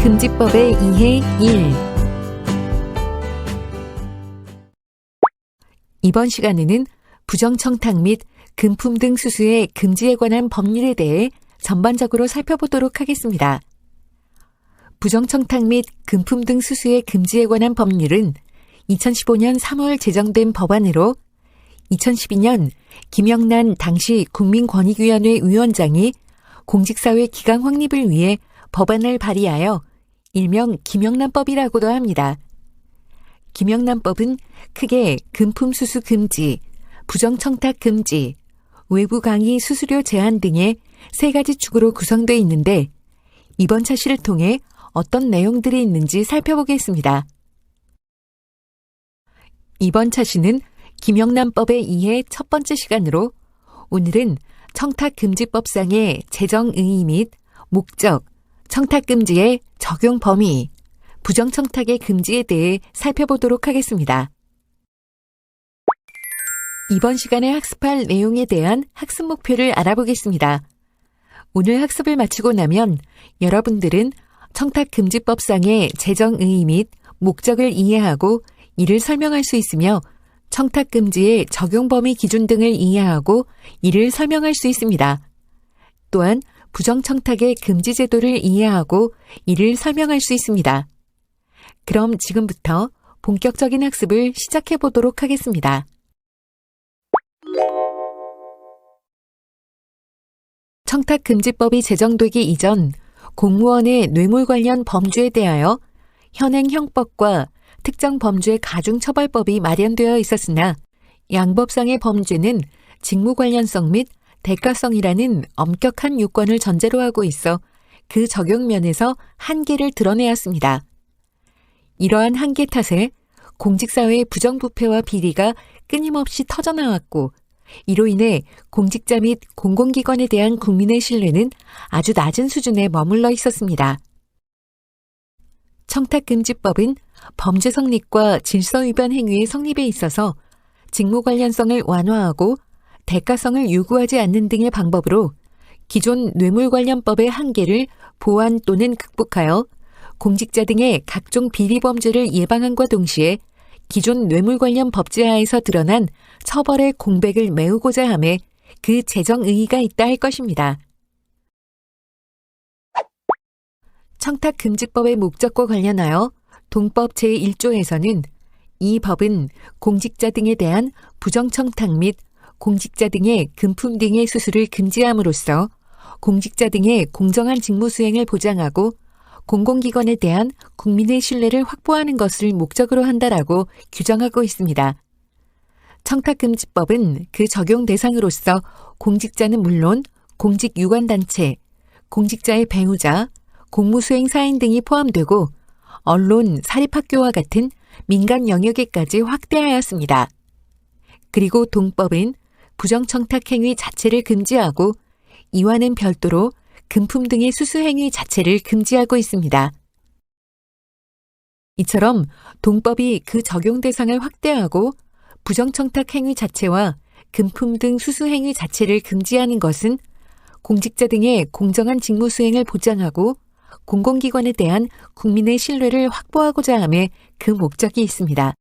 청탁금지법의 이해 1. 이번 시간에는 부정청탁 및 금품 등 수수의 금지에 관한 법률에 대해 전반적으로 살펴보도록 하겠습니다. 부정청탁 및 금품 등 수수의 금지에 관한 법률은 2015년 3월 제정된 법안으로 2012년 김영란 당시 국민권익위원회 위원장이 공직사회 기강 확립을 위해 법안을 발의하여 일명 김영란법이라고도 합니다. 김영란법은 크게 금품 수수 금지, 부정청탁 금지, 외부 강의 수수료 제한 등의 세 가지 축으로 구성되어 있는데 이번 차시를 통해 어떤 내용들이 있는지 살펴보겠습니다. 이번 차시는 김영란법의 이해 첫 번째 시간으로 오늘은 청탁금지법상의 제정 의의 및 목적, 청탁금지의 적용 범위, 부정청탁의 금지에 대해 살펴보도록 하겠습니다. 이번 시간에 학습할 내용에 대한 학습 목표를 알아보겠습니다. 오늘 학습을 마치고 나면 여러분들은 청탁금지법상의 제정 의의 및 목적을 이해하고 이를 설명할 수 있으며 청탁금지의 적용 범위 기준 등을 이해하고 이를 설명할 수 있습니다. 또한 부정청탁의 금지 제도를 이해하고 이를 설명할 수 있습니다. 그럼 지금부터 본격적인 학습을 시작해 보도록 하겠습니다. 청탁금지법이 제정되기 이전 공무원의 뇌물 관련 범죄에 대하여 현행 형법과 특정 범죄 가중처벌법이 마련되어 있었으나 양법상의 범죄는 직무 관련성 및 대가성이라는 엄격한 요건을 전제로 하고 있어 그 적용 면에서 한계를 드러내야 했습니다. 이러한 한계 탓에 공직사회의 부정부패와 비리가 끊임없이 터져나왔고 이로 인해 공직자 및 공공기관에 대한 국민의 신뢰는 아주 낮은 수준에 머물러 있었습니다. 청탁금지법은 범죄 성립과 질서 위반 행위의 성립에 있어서 직무 관련성을 완화하고 대가성을 요구하지 않는 등의 방법으로 기존 뇌물 관련법의 한계를 보완 또는 극복하여 공직자 등의 각종 비리 범죄를 예방함과 동시에 기존 뇌물 관련 법제하에서 드러난 처벌의 공백을 메우고자 함에 그 제정 의의가 있다 할 것입니다. 청탁금지법의 목적과 관련하여 동법 제1조에서는 이 법은 공직자 등에 대한 부정청탁 및 공직자 등의 금품 등의 수수를 금지함으로써 공직자 등의 공정한 직무 수행을 보장하고 공공기관에 대한 국민의 신뢰를 확보하는 것을 목적으로 한다라고 규정하고 있습니다. 청탁금지법은 그 적용 대상으로서 공직자는 물론 공직 유관단체, 공직자의 배우자, 공무수행 사인 등이 포함되고 언론, 사립학교와 같은 민간 영역에까지 확대하였습니다. 그리고 동법은 부정청탁 행위 자체를 금지하고 이와는 별도로 금품 등의 수수 행위 자체를 금지하고 있습니다. 이처럼 동법이 그 적용 대상을 확대하고 부정청탁 행위 자체와 금품 등 수수 행위 자체를 금지하는 것은 공직자 등의 공정한 직무 수행을 보장하고 공공기관에 대한 국민의 신뢰를 확보하고자 함에 그 목적이 있습니다.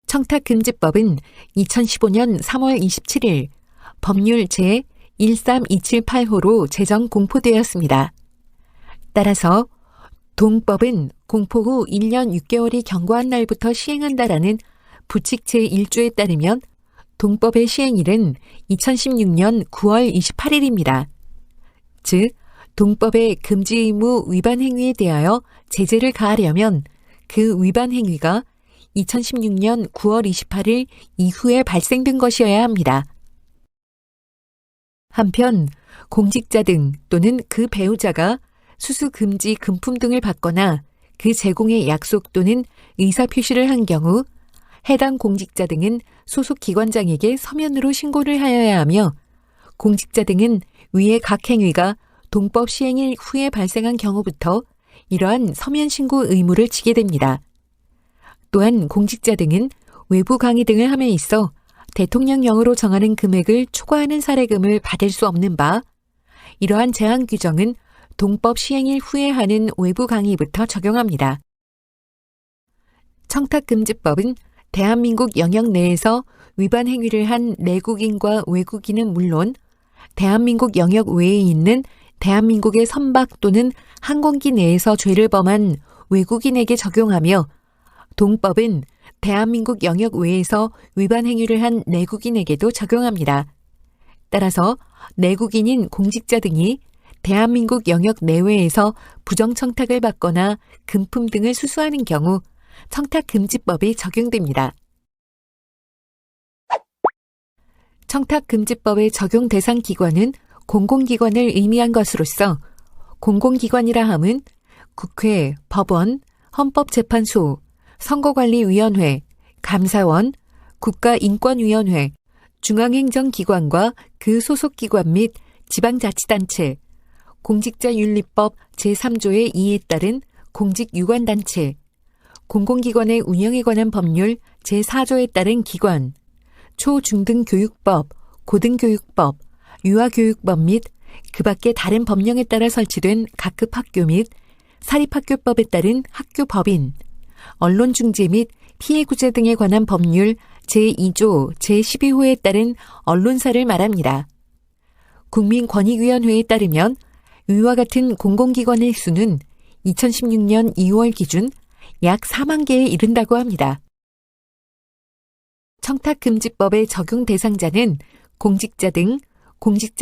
청탁금지법은 2015년 3월 27일 법률 제13278호로 제정 공포되었습니다. 따라서 동법은 공포 후 1년 6개월이 경과한 날부터 시행한다라는 부칙 제1조에 따르면 동법의 시행일은 2016년 9월 28일입니다. 즉, 동법의 금지 의무 위반 행위에 대하여 제재를 가하려면 그 위반 행위가 2016년 9월 28일 이후에 발생된 것이어야 합니다. 한편 공직자 등 또는 그 배우자가 수수 금지 금품 등을 받거나 그 제공의 약속 또는 의사표시를 한 경우 해당 공직자 등은 소속 기관장에게 서면으로 신고를 하여야 하며 공직자 등은 위의 각 행위가 동법 시행일 후에 발생한 경우부터 이러한 서면 신고 의무를 지게 됩니다. 또한 공직자 등은 외부 강의 등을 함에 있어 대통령령으로 정하는 금액을 초과하는 사례금을 받을 수 없는 바, 이러한 제한 규정은 동법 시행일 후에 하는 외부 강의부터 적용합니다. 청탁금지법은 대한민국 영역 내에서 위반 행위를 한 내국인과 외국인은 물론 대한민국 영역 외에 있는 대한민국의 선박 또는 항공기 내에서 죄를 범한 외국인에게 적용하며, 동법은 대한민국 영역 외에서 위반 행위를 한 내국인에게도 적용합니다. 따라서 내국인인 공직자 등이 대한민국 영역 내외에서 부정청탁을 받거나 금품 등을 수수하는 경우 청탁금지법이 적용됩니다. 청탁금지법의 적용 대상 기관은 공공기관을 의미한 것으로서, 공공기관이라 함은 국회, 법원, 헌법재판소, 선거관리위원회, 감사원, 국가인권위원회, 중앙행정기관과 그 소속기관 및 지방자치단체, 공직자윤리법 제3조의 2에 따른 공직유관단체, 공공기관의 운영에 관한 법률 제4조에 따른 기관, 초중등교육법, 고등교육법, 유아교육법 및 그 밖의 다른 법령에 따라 설치된 각급 학교 및 사립학교법에 따른 학교법인, 언론중재 및 피해구제 등에 관한 법률 제2조 제12호에 따른 언론사를 말합니다. 국민권익위원회에 따르면 위와 같은 공공기관의 수는 2016년 2월 기준 약 4만 개에 이른다고 합니다. 청탁금지법의 적용 대상자는 공직자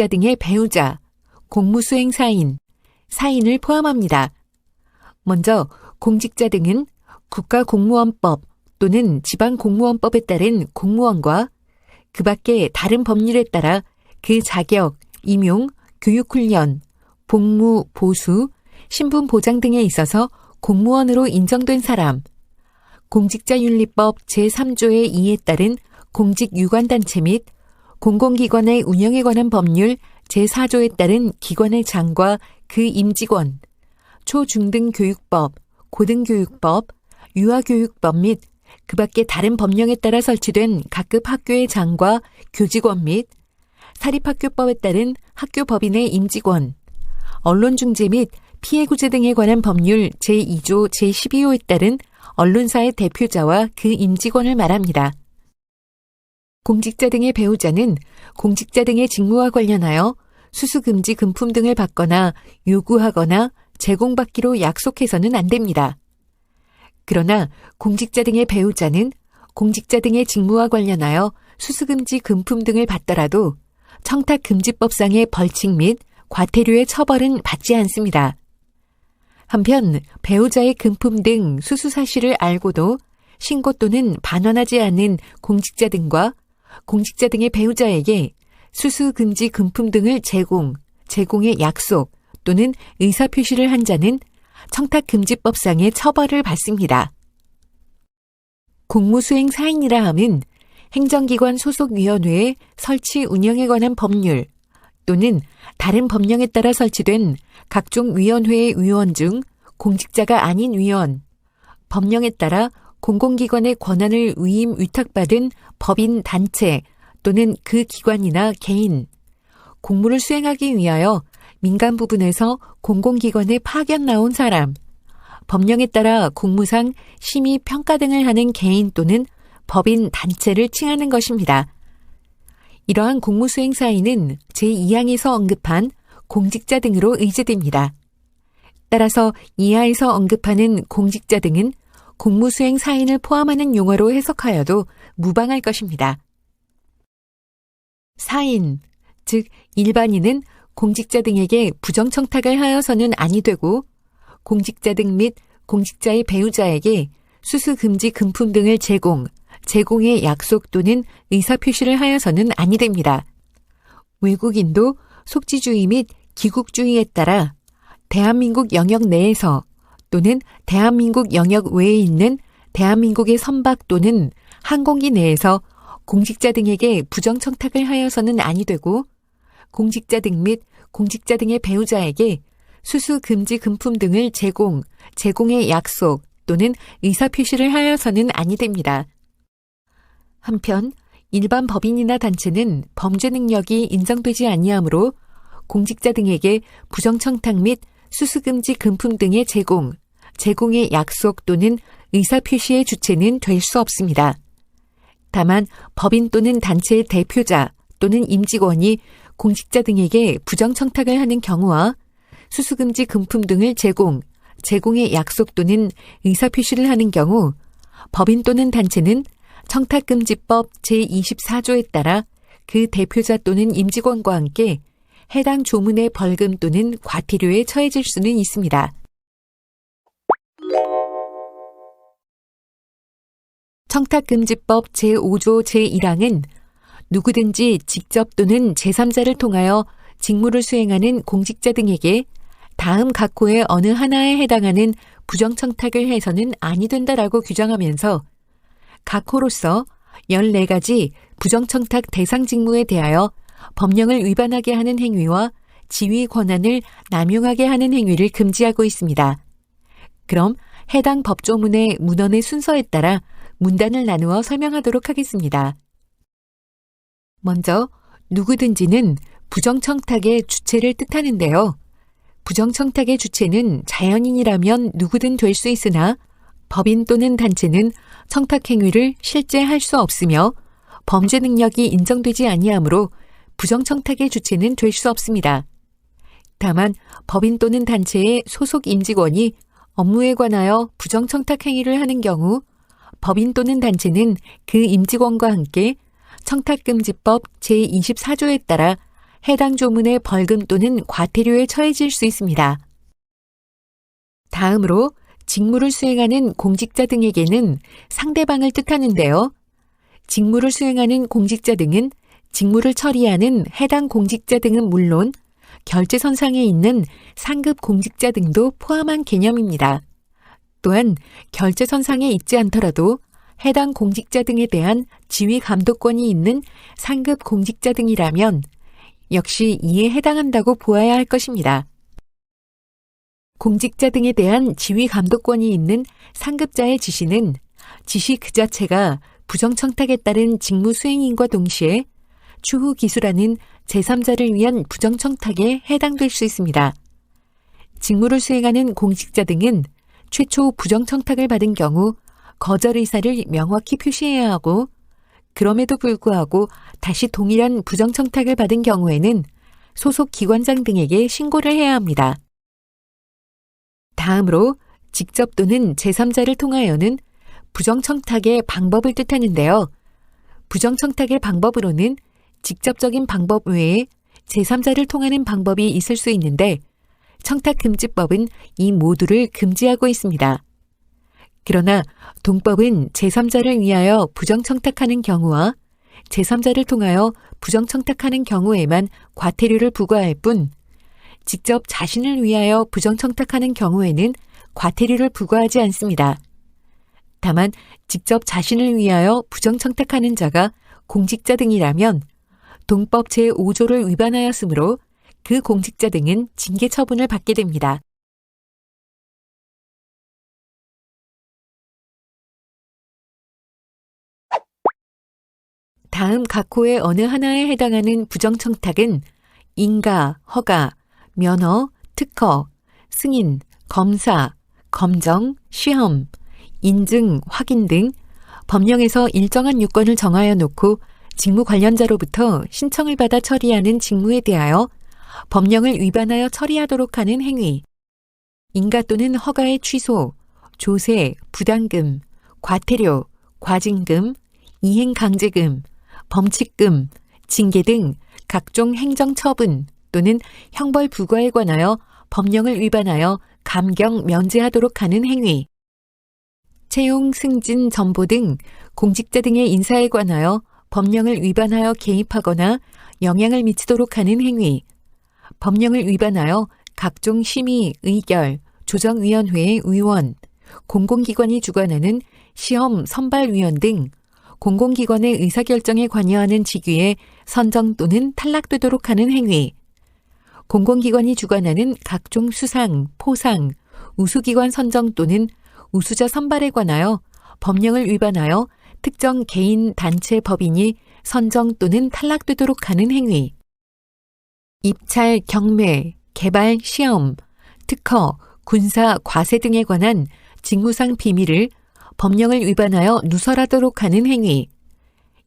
등의 배우자, 공무수행 사인, 사인을 포함합니다. 먼저 공직자 등은 국가공무원법 또는 지방공무원법에 따른 공무원과 그 밖의 다른 법률에 따라 그 자격, 임용, 교육훈련, 복무, 보수, 신분 보장 등에 있어서 공무원으로 인정된 사람, 공직자윤리법 제3조의 2에 따른 공직유관단체 및 공공기관의 운영에 관한 법률 제4조에 따른 기관의 장과 그 임직원, 초중등교육법, 고등교육법, 유아교육법 및 그 밖의 다른 법령에 따라 설치된 각급 학교의 장과 교직원 및 사립학교법에 따른 학교법인의 임직원, 언론중재 및 피해구제 등에 관한 법률 제2조 제12호에 따른 언론사의 대표자와 그 임직원을 말합니다. 공직자 등의 배우자는 공직자 등의 직무와 관련하여 수수금지 금품 등을 받거나 요구하거나 제공받기로 약속해서는 안 됩니다. 그러나 공직자 등의 배우자는 공직자 등의 직무와 관련하여 수수금지 금품 등을 받더라도 청탁금지법상의 벌칙 및 과태료의 처벌은 받지 않습니다. 한편 배우자의 금품 등 수수 사실을 알고도 신고 또는 반환하지 않은 공직자 등과 공직자 등의 배우자에게 수수금지 금품 등을 제공의 약속 또는 의사표시를 한 자는 청탁금지법상의 처벌을 받습니다. 공무수행 사인이라 함은 행정기관 소속위원회의 설치 운영에 관한 법률 또는 다른 법령에 따라 설치된 각종 위원회의 위원 중 공직자가 아닌 위원, 법령에 따라 공공기관의 권한을 위임 위탁받은 법인 단체 또는 그 기관이나 개인, 공무를 수행하기 위하여 민간 부분에서 공공기관에 파견 나온 사람, 법령에 따라 공무상 심의 평가 등을 하는 개인 또는 법인 단체를 칭하는 것입니다. 이러한 공무수행 사인은 제2항에서 언급한 공직자 등으로 의제됩니다. 따라서 이하에서 언급하는 공직자 등은 공무수행 사인을 포함하는 용어로 해석하여도 무방할 것입니다. 사인, 즉 일반인은 공직자 등에게 부정청탁을 하여서는 아니 되고 공직자 등 및 공직자의 배우자에게 수수금지 금품 등을 제공의 약속 또는 의사표시를 하여서는 아니 됩니다. 외국인도 속지주의 및 기국주의에 따라 대한민국 영역 내에서 또는 대한민국 영역 외에 있는 대한민국의 선박 또는 항공기 내에서 공직자 등에게 부정청탁을 하여서는 아니 되고 공직자 등 및 공직자 등의 배우자에게 수수금지 금품 등을 제공의 약속 또는 의사표시를 하여서는 아니 됩니다. 한편 일반 법인이나 단체는 범죄 능력이 인정되지 아니하므로 공직자 등에게 부정청탁 및 수수금지 금품 등의 제공의 약속 또는 의사표시의 주체는 될 수 없습니다. 다만 법인 또는 단체의 대표자 또는 임직원이 공직자 등에게 부정청탁을 하는 경우와 수수금지 금품 등을 제공의 약속 또는 의사표시를 하는 경우 법인 또는 단체는 청탁금지법 제24조에 따라 그 대표자 또는 임직원과 함께 해당 조문의 벌금 또는 과태료에 처해질 수는 있습니다. 청탁금지법 제5조 제1항은 누구든지 직접 또는 제3자를 통하여 직무를 수행하는 공직자 등에게 다음 각호의 어느 하나에 해당하는 부정청탁을 해서는 아니 된다라고 규정하면서 각호로서 14가지 부정청탁 대상 직무에 대하여 법령을 위반하게 하는 행위와 지위 권한을 남용하게 하는 행위를 금지하고 있습니다. 그럼 해당 법조문의 문헌의 순서에 따라 문단을 나누어 설명하도록 하겠습니다. 먼저 누구든지는 부정청탁의 주체를 뜻하는데요. 부정청탁의 주체는 자연인이라면 누구든 될 수 있으나 법인 또는 단체는 청탁행위를 실제 할 수 없으며 범죄 능력이 인정되지 아니하므로 부정청탁의 주체는 될 수 없습니다. 다만 법인 또는 단체의 소속 임직원이 업무에 관하여 부정청탁 행위를 하는 경우 법인 또는 단체는 그 임직원과 함께 청탁금지법 제24조에 따라 해당 조문의 벌금 또는 과태료에 처해질 수 있습니다. 다음으로 직무를 수행하는 공직자 등에게는 상대방을 뜻하는데요. 직무를 수행하는 공직자 등은 직무를 처리하는 해당 공직자 등은 물론 결제선상에 있는 상급 공직자 등도 포함한 개념입니다. 또한 결제선상에 있지 않더라도 해당 공직자 등에 대한 지휘 감독권이 있는 상급 공직자 등이라면 역시 이에 해당한다고 보아야 할 것입니다. 공직자 등에 대한 지휘 감독권이 있는 상급자의 지시는 지시 그 자체가 부정청탁에 따른 직무 수행인과 동시에 추후 기수라는 제3자를 위한 부정청탁에 해당될 수 있습니다. 직무를 수행하는 공직자 등은 최초 부정청탁을 받은 경우 거절 의사를 명확히 표시해야 하고 그럼에도 불구하고 다시 동일한 부정청탁을 받은 경우에는 소속 기관장 등에게 신고를 해야 합니다. 다음으로 직접 또는 제3자를 통하여는 부정청탁의 방법을 뜻하는데요. 부정청탁의 방법으로는 직접적인 방법 외에 제3자를 통하는 방법이 있을 수 있는데 청탁금지법은 이 모두를 금지하고 있습니다. 그러나 동법은 제3자를 위하여 부정청탁하는 경우와 제3자를 통하여 부정청탁하는 경우에만 과태료를 부과할 뿐 직접 자신을 위하여 부정청탁하는 경우에는 과태료를 부과하지 않습니다. 다만 직접 자신을 위하여 부정청탁하는 자가 공직자 등이라면 동법 제5조를 위반하였으므로 그 공직자 등은 징계 처분을 받게 됩니다. 다음 각호의 어느 하나에 해당하는 부정청탁은 인가, 허가, 면허, 특허, 승인, 검사, 검정, 시험, 인증, 확인 등 법령에서 일정한 요건을 정하여 놓고 직무 관련자로부터 신청을 받아 처리하는 직무에 대하여 법령을 위반하여 처리하도록 하는 행위, 인가 또는 허가의 취소, 조세, 부담금, 과태료, 과징금, 이행강제금, 범칙금, 징계 등 각종 행정처분 또는 형벌 부과에 관하여 법령을 위반하여 감경 면제하도록 하는 행위, 채용, 승진, 전보 등 공직자 등의 인사에 관하여 법령을 위반하여 개입하거나 영향을 미치도록 하는 행위, 법령을 위반하여 각종 심의, 의결, 조정위원회의 위원, 공공기관이 주관하는 시험, 선발위원 등 공공기관의 의사결정에 관여하는 직위에 선정 또는 탈락되도록 하는 행위, 공공기관이 주관하는 각종 수상, 포상, 우수기관 선정 또는 우수자 선발에 관하여 법령을 위반하여 특정 개인, 단체, 법인이 선정 또는 탈락되도록 하는 행위. 입찰, 경매, 개발, 시험, 특허, 군사, 과세 등에 관한 직무상 비밀을 법령을 위반하여 누설하도록 하는 행위.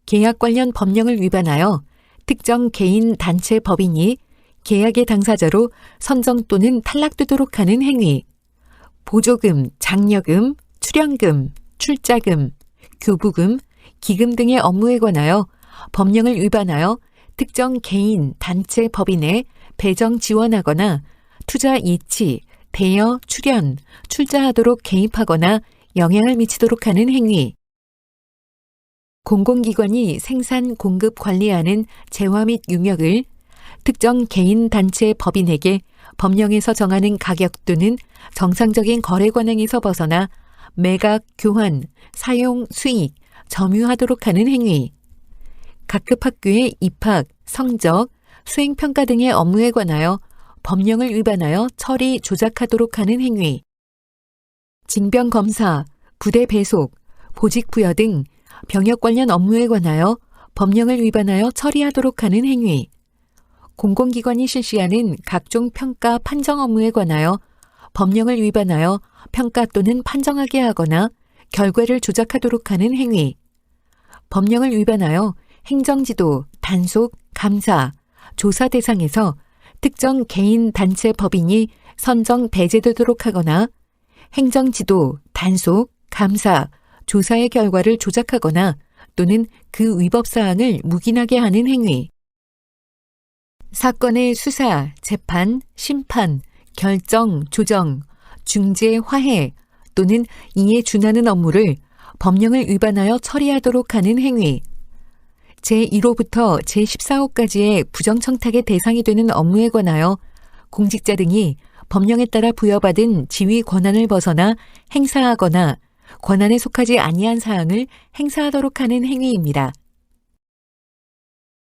계약 관련 법령을 위반하여 특정 개인, 단체, 법인이 계약의 당사자로 선정 또는 탈락되도록 하는 행위. 보조금, 장려금, 출연금, 출자금, 교부금, 기금 등의 업무에 관하여 법령을 위반하여 특정 개인, 단체, 법인에 배정 지원하거나 투자 예치, 대여, 출연, 출자하도록 개입하거나 영향을 미치도록 하는 행위. 공공기관이 생산, 공급, 관리하는 재화 및 용역을 특정 개인, 단체, 법인에게 법령에서 정하는 가격 또는 정상적인 거래 관행에서 벗어나 매각, 교환, 사용, 수익, 점유하도록 하는 행위. 각급 학교의 입학, 성적, 수행평가 등의 업무에 관하여 법령을 위반하여 처리, 조작하도록 하는 행위. 징병검사, 부대 배속, 보직 부여 등 병역 관련 업무에 관하여 법령을 위반하여 처리하도록 하는 행위. 공공기관이 실시하는 각종 평가, 판정 업무에 관하여 법령을 위반하여 평가 또는 판정하게 하거나 결과를 조작하도록 하는 행위. 법령을 위반하여 행정지도, 단속, 감사, 조사 대상에서 특정 개인, 단체, 법인이 선정, 배제되도록 하거나 행정지도, 단속, 감사, 조사의 결과를 조작하거나 또는 그 위법사항을 묵인하게 하는 행위. 사건의 수사, 재판, 심판, 결정, 조정, 중재, 화해 또는 이에 준하는 업무를 법령을 위반하여 처리하도록 하는 행위. 제1호부터 제14호까지의 부정청탁의 대상이 되는 업무에 관하여 공직자 등이 법령에 따라 부여받은 지위 권한을 벗어나 행사하거나 권한에 속하지 아니한 사항을 행사하도록 하는 행위입니다.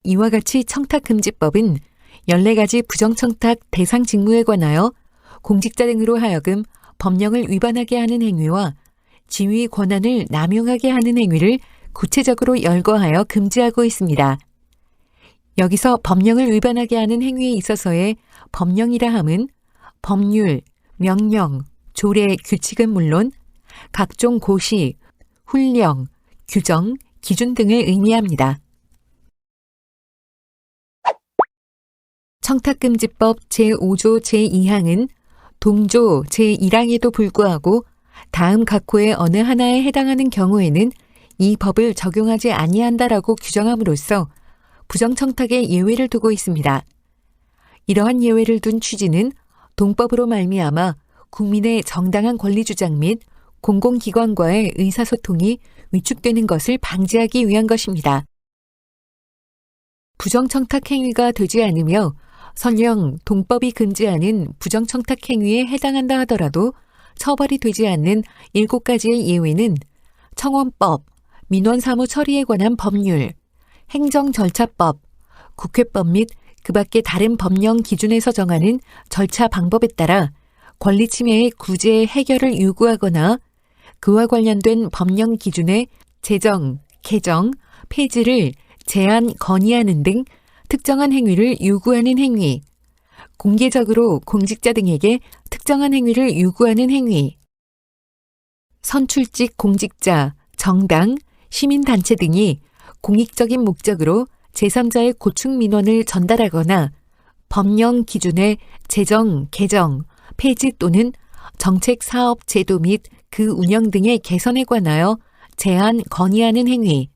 이와 같이 청탁금지법은 14가지 부정청탁 대상 직무에 관하여 공직자 등으로 하여금 법령을 위반하게 하는 행위와 지위 권한을 남용하게 하는 행위를 구체적으로 열거하여 금지하고 있습니다. 여기서 법령을 위반하게 하는 행위에 있어서의 법령이라 함은 법률, 명령, 조례, 규칙은 물론 각종 고시, 훈령, 규정, 기준 등을 의미합니다. 청탁금지법 제5조 제2항은 동조 제1항에도 불구하고 다음 각호의 어느 하나에 해당하는 경우에는 이 법을 적용하지 아니한다라고 규정함으로써 부정청탁의 예외를 두고 있습니다. 이러한 예외를 둔 취지는 동법으로 말미암아 국민의 정당한 권리 주장 및 공공기관과의 의사소통이 위축되는 것을 방지하기 위한 것입니다. 부정청탁 행위가 되지 않으며 설령 동법이 금지하는 부정청탁 행위에 해당한다 하더라도 처벌이 되지 않는 7가지의 예외는 청원법, 민원사무 처리에 관한 법률, 행정절차법, 국회법 및 그 밖의 다른 법령 기준에서 정하는 절차 방법에 따라 권리침해의 구제 해결을 요구하거나 그와 관련된 법령 기준의 제정, 개정, 폐지를 제한, 건의하는 등 특정한 행위를 요구하는 행위, 공개적으로 공직자 등에게 특정한 행위를 요구하는 행위, 선출직 공직자, 정당, 시민단체 등이 공익적인 목적으로 제3자의 고충 민원을 전달하거나 법령 기준의 제정, 개정, 폐지 또는 정책, 사업, 제도 및 그 운영 등의 개선에 관하여 제안, 건의하는 행위,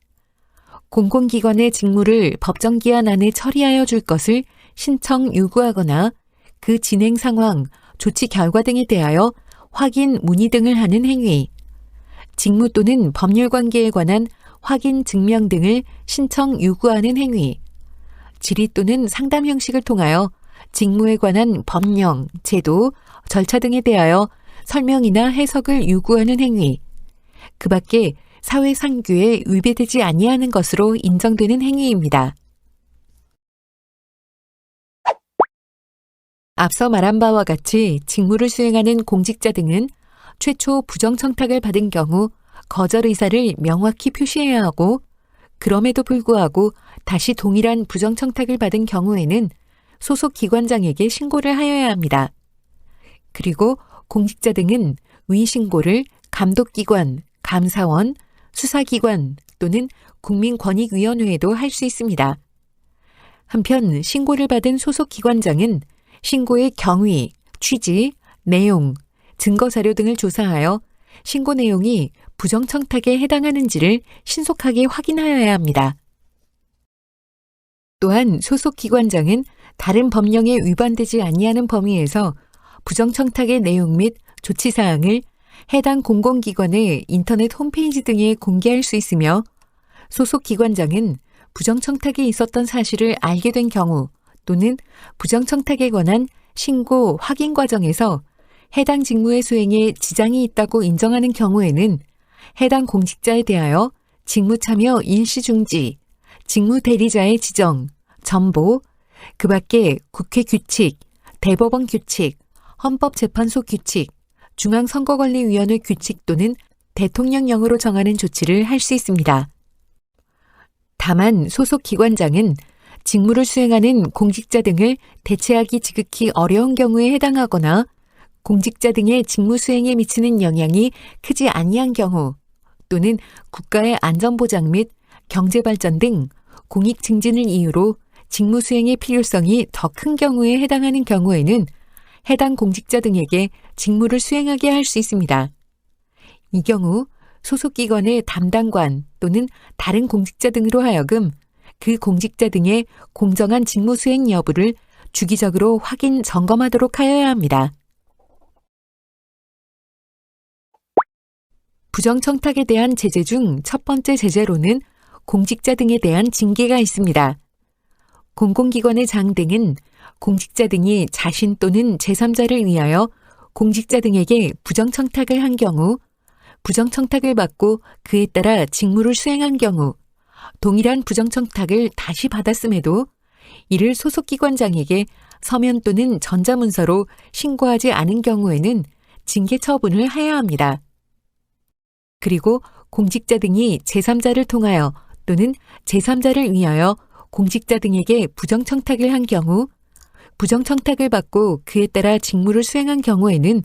공공기관의 직무를 법정기한 안에 처리하여 줄 것을 신청, 요구하거나 그 진행 상황, 조치 결과 등에 대하여 확인, 문의 등을 하는 행위, 직무 또는 법률 관계에 관한 확인, 증명 등을 신청, 요구하는 행위, 질의 또는 상담 형식을 통하여 직무에 관한 법령, 제도, 절차 등에 대하여 설명이나 해석을 요구하는 행위, 그 밖에 사회 상규에 위배되지 아니하는 것으로 인정되는 행위입니다. 앞서 말한 바와 같이 직무를 수행하는 공직자 등은 최초 부정청탁을 받은 경우 거절 의사를 명확히 표시해야 하고 그럼에도 불구하고 다시 동일한 부정청탁을 받은 경우에는 소속 기관장에게 신고를 하여야 합니다. 그리고 공직자 등은 위 신고를 감독기관, 감사원, 수사기관 또는 국민권익위원회에도 할 수 있습니다. 한편 신고를 받은 소속 기관장은 신고의 경위, 취지, 내용, 증거자료 등을 조사하여 신고 내용이 부정청탁에 해당하는지를 신속하게 확인하여야 합니다. 또한 소속 기관장은 다른 법령에 위반되지 아니하는 범위에서 부정청탁의 내용 및 조치사항을 해당 공공기관의 인터넷 홈페이지 등에 공개할 수 있으며 소속 기관장은 부정청탁이 있었던 사실을 알게 된 경우 또는 부정청탁에 관한 신고 확인 과정에서 해당 직무의 수행에 지장이 있다고 인정하는 경우에는 해당 공직자에 대하여 직무참여 일시중지, 직무대리자의 지정, 전보, 그 밖에 국회 규칙, 대법원 규칙, 헌법재판소 규칙, 중앙선거관리위원회 규칙 또는 대통령령으로 정하는 조치를 할 수 있습니다. 다만 소속 기관장은 직무를 수행하는 공직자 등을 대체하기 지극히 어려운 경우에 해당하거나 공직자 등의 직무 수행에 미치는 영향이 크지 아니한 경우 또는 국가의 안전보장 및 경제발전 등 공익 증진을 이유로 직무 수행의 필요성이 더 큰 경우에 해당하는 경우에는 해당 공직자 등에게 직무를 수행하게 할 수 있습니다. 이 경우 소속기관의 담당관 또는 다른 공직자 등으로 하여금 그 공직자 등의 공정한 직무 수행 여부를 주기적으로 확인 점검하도록 하여야 합니다. 부정청탁에 대한 제재 중 첫 번째 제재로는 공직자 등에 대한 징계가 있습니다. 공공기관의 장 등은 공직자 등이 자신 또는 제3자를 위하여 공직자 등에게 부정청탁을 한 경우, 부정청탁을 받고 그에 따라 직무를 수행한 경우, 동일한 부정청탁을 다시 받았음에도 이를 소속기관장에게 서면 또는 전자문서로 신고하지 않은 경우에는 징계 처분을 해야 합니다. 그리고 공직자 등이 제3자를 통하여 또는 제3자를 위하여 공직자 등에게 부정청탁을 한 경우, 부정청탁을 받고 그에 따라 직무를 수행한 경우에는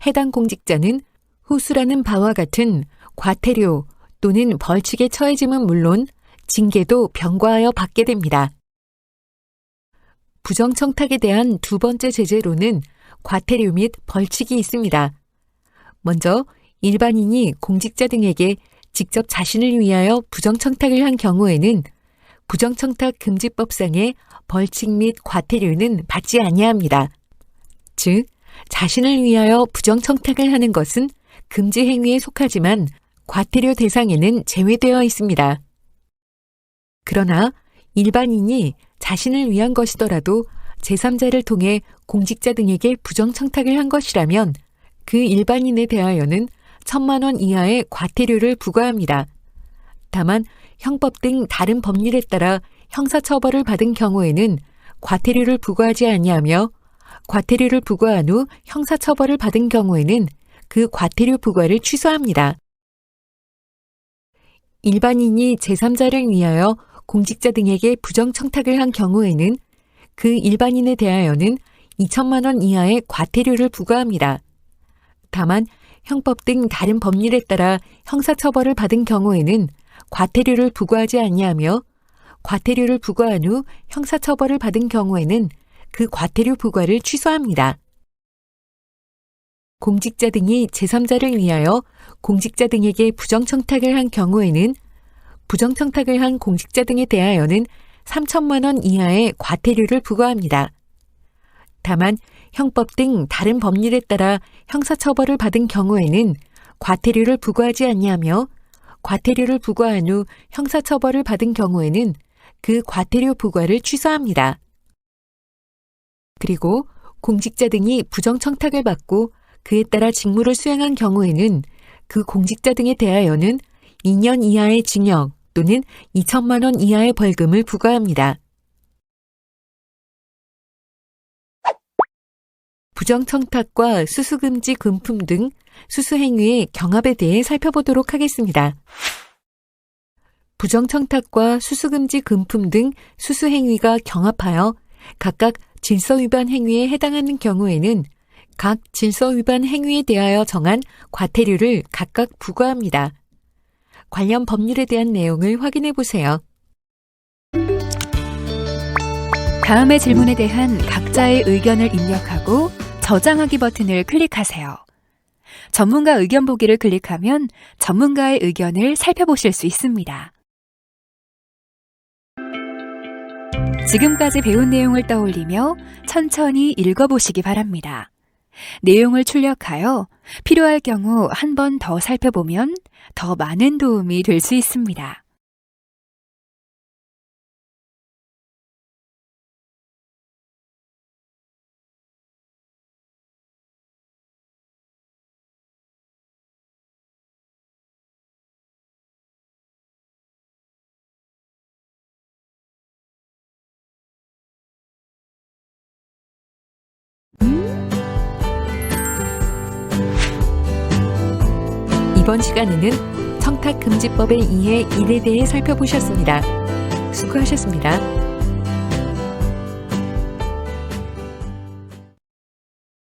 해당 공직자는 후수라는 바와 같은 과태료 또는 벌칙에 처해짐은 물론 징계도 병과하여 받게 됩니다. 부정청탁에 대한 두 번째 제재로는 과태료 및 벌칙이 있습니다. 먼저 일반인이 공직자 등에게 직접 자신을 위하여 부정청탁을 한 경우에는 부정청탁 금지법상의 벌칙 및 과태료는 받지 아니합니다. 즉, 자신을 위하여 부정청탁을 하는 것은 금지 행위에 속하지만 과태료 대상에는 제외되어 있습니다. 그러나 일반인이 자신을 위한 것이더라도 제3자를 통해 공직자 등에게 부정청탁을 한 것이라면 그 일반인에 대하여는 1,000만 원 이하의 과태료를 부과합니다. 다만 형법 등 다른 법률에 따라 형사처벌을 받은 경우에는 과태료를 부과하지 아니하며 과태료를 부과한 후 형사처벌을 받은 경우에는 그 과태료 부과를 취소합니다. 일반인이 제3자를 위하여 공직자 등에게 부정청탁을 한 경우에는 그 일반인에 대하여는 2,000만 원 이하의 과태료를 부과합니다. 다만 형법 등 다른 법률에 따라 형사처벌을 받은 경우에는 과태료를 부과하지 아니하며 과태료를 부과한 후 형사처벌을 받은 경우에는 그 과태료 부과를 취소합니다. 공직자 등이 제3자를 위하여 공직자 등에게 부정청탁을 한 경우에는 부정청탁을 한 공직자 등에 대하여는 3,000만 원 이하의 과태료를 부과합니다. 다만 형법 등 다른 법률에 따라 형사처벌을 받은 경우에는 과태료를 부과하지 아니하며 과태료를 부과한 후 형사처벌을 받은 경우에는 그 과태료 부과를 취소합니다. 그리고 공직자 등이 부정청탁을 받고 그에 따라 직무를 수행한 경우에는 그 공직자 등에 대하여는 2년 이하의 징역 또는 2,000만 원 이하의 벌금을 부과합니다. 부정청탁과 수수금지 금품 등 수수행위의 경합에 대해 살펴보도록 하겠습니다. 부정청탁과 수수금지 금품 등 수수행위가 경합하여 각각 질서위반 행위에 해당하는 경우에는 각 질서위반 행위에 대하여 정한 과태료를 각각 부과합니다. 관련 법률에 대한 내용을 확인해 보세요. 다음의 질문에 대한 각자의 의견을 입력하고 저장하기 버튼을 클릭하세요. 전문가 의견 보기를 클릭하면 전문가의 의견을 살펴보실 수 있습니다. 지금까지 배운 내용을 떠올리며 천천히 읽어보시기 바랍니다. 내용을 출력하여 필요할 경우 한 번 더 살펴보면 더 많은 도움이 될 수 있습니다. 이번 시간에는 청탁금지법의 이해 1에 대해 살펴보셨습니다. 수고하셨습니다.